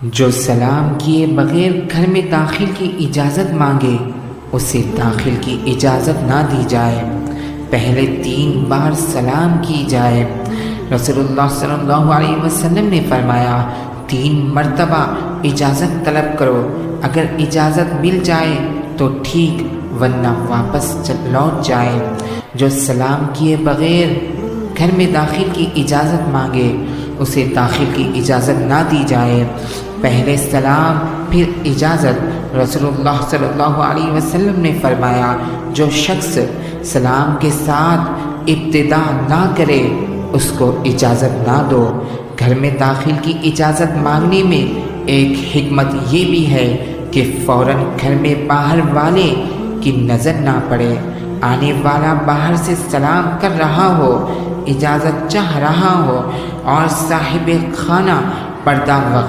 جو سلام کیے بغیر گھر میں داخل کی اجازت مانگے اسے داخل کی اجازت نہ دی جائے۔ پہلے 3 بار سلام کی جائے۔ رسول اللہ صلی اللہ علیہ وسلم نے فرمایا 3 مرتبہ اجازت طلب کرو، اگر اجازت مل جائے تو ٹھیک ورنہ واپس لوٹ جائے۔ جو سلام کیے بغیر گھر میں داخل کی اجازت مانگے اسے داخل کی اجازت نہ دی جائے۔ پہلے سلام پھر اجازت۔ رسول اللہ صلی اللہ علیہ وسلم نے فرمایا جو شخص سلام کے ساتھ ابتدا نہ کرے اس کو اجازت نہ دو۔ گھر میں داخل کی اجازت مانگنے میں ایک حکمت یہ بھی ہے کہ فوراً گھر میں باہر والے کی نظر نہ پڑے۔ آنے والا باہر سے سلام کر رہا ہو، اجازت چاہ رہا ہو اور صاحب خانہ پردہ وغیرہ